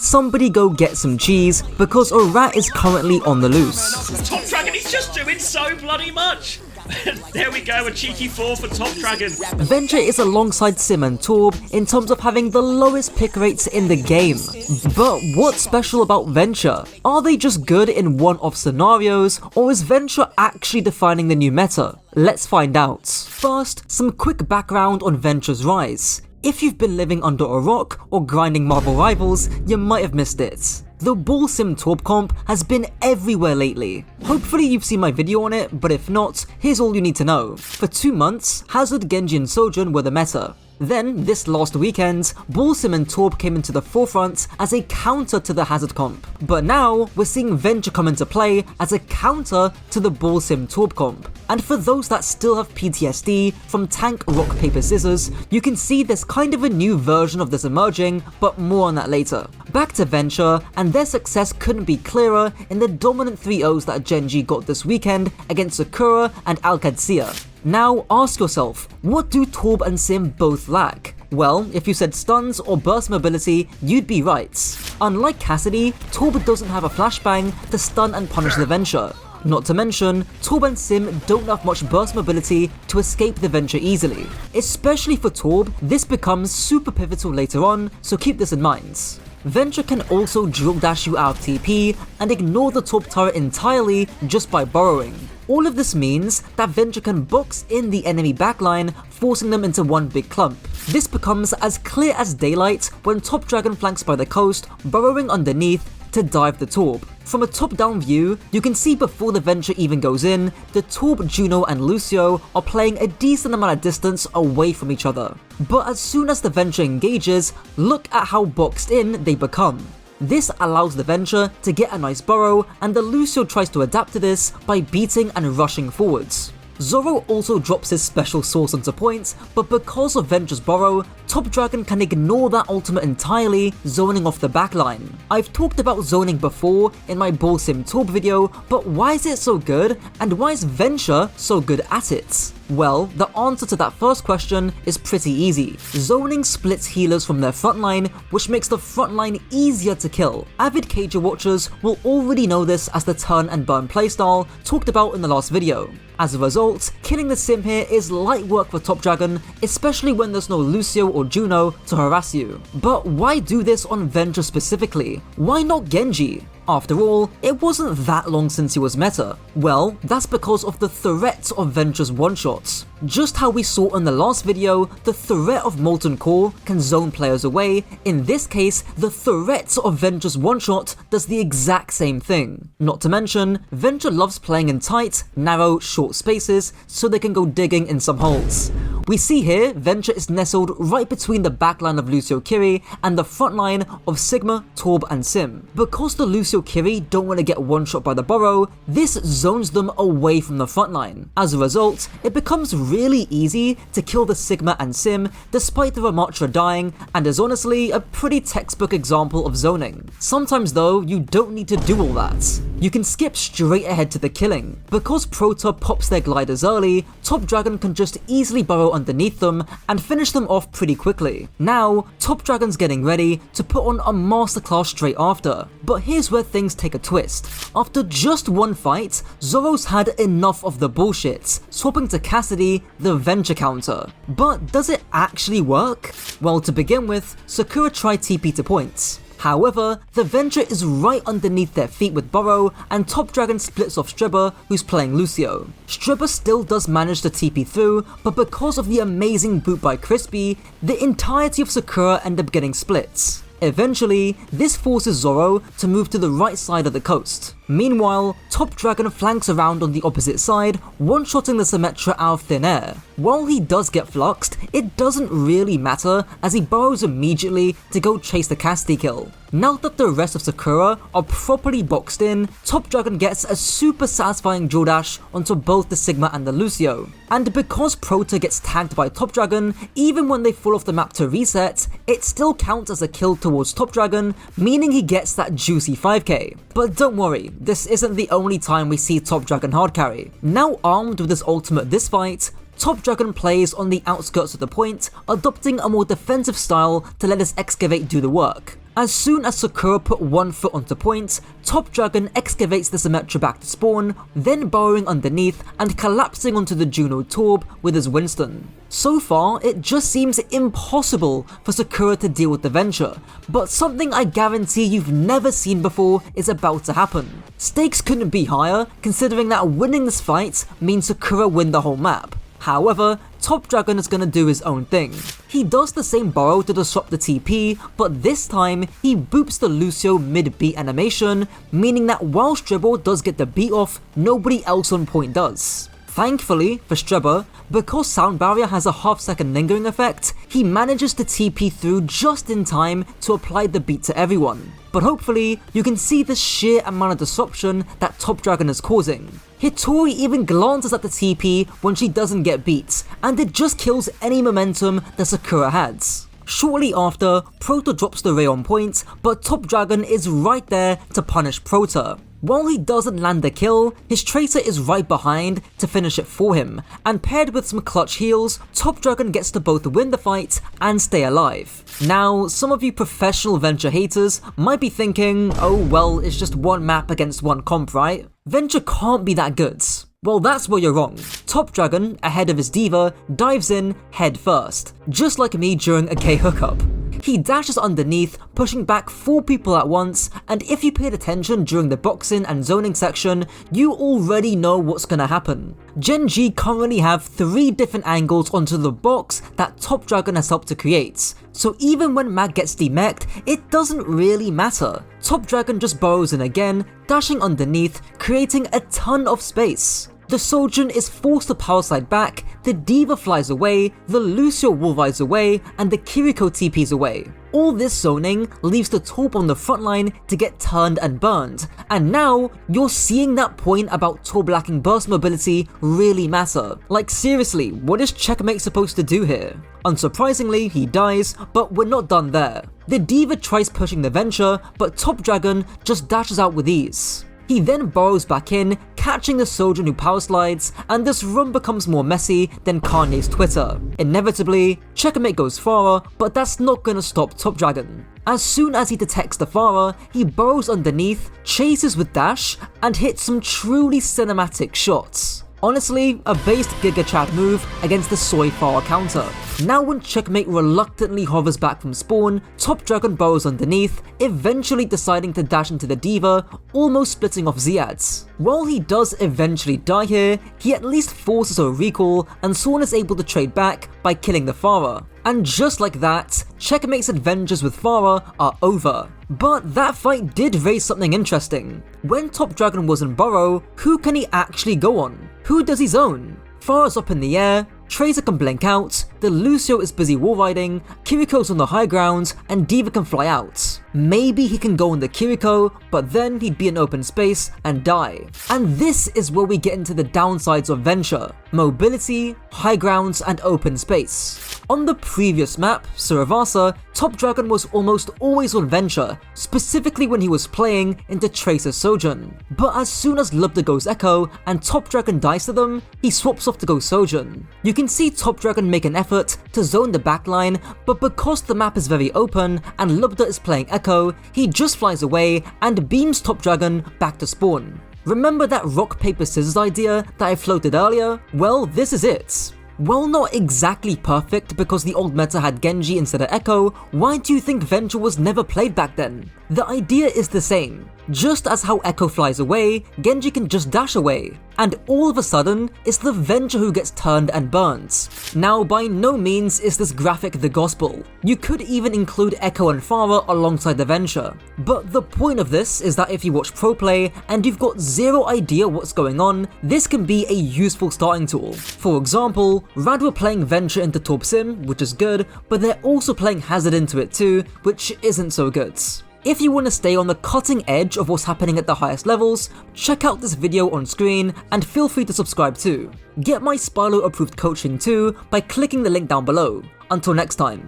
somebody go get some cheese because a rat is currently on the loose. Top Dragon, he's just doing so bloody much. There we go, a cheeky 4 for Top Dragon. Venture is alongside Sim and Torb in terms of having the lowest pick rates in the game. But what's special about Venture? Are they just good in one-off scenarios, or is Venture actually defining the new meta? Let's find out. First, some quick background on Venture's rise. If you've been living under a rock or grinding Marvel Rivals, you might have missed it. The Ball Sim Torb comp has been everywhere lately. Hopefully you've seen my video on it, but if not, here's all you need to know. For 2 months, Hazard, Genji and Sojourn were the meta. Then, this last weekend, Ball Sim and Torb came into the forefront as a counter to the Hazard comp. But now, we're seeing Venture come into play as a counter to the Ball Sim Torb comp. And for those that still have PTSD from Tank Rock Paper Scissors, you can see there's kind of a new version of this emerging, but more on that later. Back to Venture, and their success couldn't be clearer in the dominant 3-0s that Genji got this weekend against Sakura and Alcadia. Now ask yourself, what do Torb and Sim both lack? Well, if you said stuns or burst mobility, you'd be right. Unlike Cassidy, Torb doesn't have a flashbang to stun and punish the Venture. Not to mention, Torb and Sim don't have much burst mobility to escape the Venture easily. Especially for Torb, this becomes super pivotal later on, so keep this in mind. Venture can also drill dash you out of TP and ignore the Torb turret entirely just by burrowing. All of this means that Venture can box in the enemy backline, forcing them into one big clump. This becomes as clear as daylight when Top Dragon flanks by the coast, burrowing underneath to dive the Torb. From a top-down view, you can see before the Venture even goes in, the Torb, Juno and Lucio are playing a decent amount of distance away from each other. But as soon as the Venture engages, look at how boxed in they become. This allows the Venture to get a nice burrow, and the Lucio tries to adapt to this by beating and rushing forwards. Zoro also drops his special source onto points, but because of Venture's burrow, Top Dragon can ignore that ultimate entirely, zoning off the backline. I've talked about zoning before in my Ball Sim Torb video, but why is it so good, and why is Venture so good at it? Well, the answer to that first question is pretty easy. Zoning splits healers from their frontline, which makes the frontline easier to kill. Avid Kajor watchers will already know this as the turn and burn playstyle talked about in the last video. As a result, killing the Sim here is light work for Top Dragon, especially when there's no Lucio or Juno to harass you. But why do this on Venture specifically? Why not Genji? After all, it wasn't that long since he was meta. Well, that's because of the threat of Venture's one-shots. Just how we saw in the last video, the threat of Molten Core can zone players away. In this case, the threat of Venture's one-shot does the exact same thing. Not to mention, Venture loves playing in tight, narrow, short spaces so they can go digging in some holes. We see here, Venture is nestled right between the backline of Lucio Kiri and the frontline of Sigma, Torb and Sim. Because the Lucio Kiri don't want to get one-shot by the burrow, this zones them away from the frontline. As a result, it becomes really easy to kill the Sigma and Sim despite the Ramatra dying, and is honestly a pretty textbook example of zoning. Sometimes though, you don't need to do all that. You can skip straight ahead to the killing. Because Proto pops their gliders early, Top Dragon can just easily burrow underneath them and finish them off pretty quickly. Now, Top Dragon's getting ready to put on a masterclass straight after. But here's where things take a twist. After just one fight, Zoro's had enough of the bullshit, swapping to Cassidy, the Venture counter. But does it actually work? Well, to begin with, Sakura tried TP to points. However, the Venture is right underneath their feet with Burrow, and Top Dragon splits off Stribber, who's playing Lucio. Stribber still does manage to TP through, but because of the amazing boot by Crispy, the entirety of Sakura end up getting splits. Eventually, this forces Zoro to move to the right side of the coast. Meanwhile, Top Dragon flanks around on the opposite side, one-shotting the Symmetra out of thin air. While he does get fluxed, it doesn't really matter as he burrows immediately to go chase the Cassidy kill. Now that the rest of Sakura are properly boxed in, Top Dragon gets a super satisfying drill dash onto both the Sigma and the Lucio. And because Proto gets tagged by Top Dragon, even when they fall off the map to reset, it still counts as a kill towards Top Dragon, meaning he gets that juicy 5k. But don't worry, this isn't the only time we see Top Dragon hard carry. Now armed with his ultimate this fight, Top Dragon plays on the outskirts of the point, adopting a more defensive style to let his Excavate do the work. As soon as Sakura put one foot onto point, Top Dragon excavates the Symmetra back to spawn, then burrowing underneath and collapsing onto the Juno Torb with his Winston. So far, it just seems impossible for Sakura to deal with the Venture, but something I guarantee you've never seen before is about to happen. Stakes couldn't be higher, considering that winning this fight means Sakura win the whole map. However, Top Dragon is gonna do his own thing. He does the same burrow to disrupt the TP, but this time he boops the Lucio mid-beat animation, meaning that while Strebor does get the beat off, nobody else on point does. Thankfully for Strebor, because Sound Barrier has a half-second lingering effect, he manages to TP through just in time to apply the beat to everyone. But hopefully, you can see the sheer amount of disruption that Top Dragon is causing. Hitori even glances at the TP when she doesn't get beat, and it just kills any momentum that Sakura has. Shortly after, Prota drops the Ray on point, but Top Dragon is right there to punish Prota. While he doesn't land the kill, his Tracer is right behind to finish it for him, and paired with some clutch heals, Top Dragon gets to both win the fight and stay alive. Now, some of you professional Venture haters might be thinking, oh well, it's just one map against one comp, right? Venture can't be that good. Well, that's where you're wrong. Top Dragon, ahead of his diva, dives in head first, just like me during a K hookup. He dashes underneath, pushing back 4 people at once, and if you paid attention during the boxing and zoning section, you already know what's gonna happen. Gen G currently have 3 different angles onto the box that Top Dragon has helped to create, so even when Mag gets demeched, it doesn't really matter. Top Dragon just burrows in again, dashing underneath, creating a ton of space. The Sojourn is forced to power slide back, the Diva flies away, the Lucio wall rides away, and the Kiriko TPs away. All this zoning leaves the Torb on the front line to get turned and burned, and now you're seeing that point about Torb lacking burst mobility really matter. Like seriously, what is Checkmate supposed to do here? Unsurprisingly, he dies, but we're not done there. The Diva tries pushing the Venture, but Top Dragon just dashes out with ease. He then burrows back in, catching the Sojourn who power slides, and this run becomes more messy than Kanye's Twitter. Inevitably, Checkmate goes Pharah, but that's not gonna stop Top Dragon. As soon as he detects the Pharah, he burrows underneath, chases with dash, and hits some truly cinematic shots. Honestly, a based Giga Chad move against the Soy Pharah counter. Now when Checkmate reluctantly hovers back from spawn, Top Dragon burrows underneath, eventually deciding to dash into the Diva, almost splitting off Ziads. While he does eventually die here, he at least forces a recall, and Sorn is able to trade back by killing the Pharah. And just like that, Checkmate's adventures with Pharah are over. But that fight did raise something interesting. When Top Dragon was in burrow, who can he actually go on? Who does he zone? Pharah's up in the air, Tracer can blink out, the Lucio is busy wall riding, Kiriko's on the high ground, and Diva can fly out. Maybe he can go on the Kiriko, but then he'd be in open space and die. And this is where we get into the downsides of Venture: mobility, high grounds, and open space. On the previous map, Suravasa, Top Dragon was almost always on Venture, specifically when he was playing into Tracer Sojourn. But as soon as Lubda goes Echo and Top Dragon dies to them, he swaps off to go Sojourn. You can see Top Dragon make an effort to zone the backline, but because the map is very open and Lubda is playing Echo, he just flies away and beams Top Dragon back to spawn. Remember that rock paper scissors idea that I floated earlier? Well, this is it. While not exactly perfect because the old meta had Genji instead of Echo, why do you think Venture was never played back then? The idea is the same. Just as how Echo flies away, Genji can just dash away. And all of a sudden, it's the Venture who gets turned and burnt. Now, by no means is this graphic the gospel. You could even include Echo and Pharah alongside the Venture. But the point of this is that if you watch pro play and you've got zero idea what's going on, this can be a useful starting tool. For example, Rad were playing Venture into Torb Sim, which is good, but they're also playing Hazard into it too, which isn't so good. If you want to stay on the cutting edge of what's happening at the highest levels, check out this video on screen and feel free to subscribe too. Get my Spylo approved coaching too by clicking the link down below. Until next time.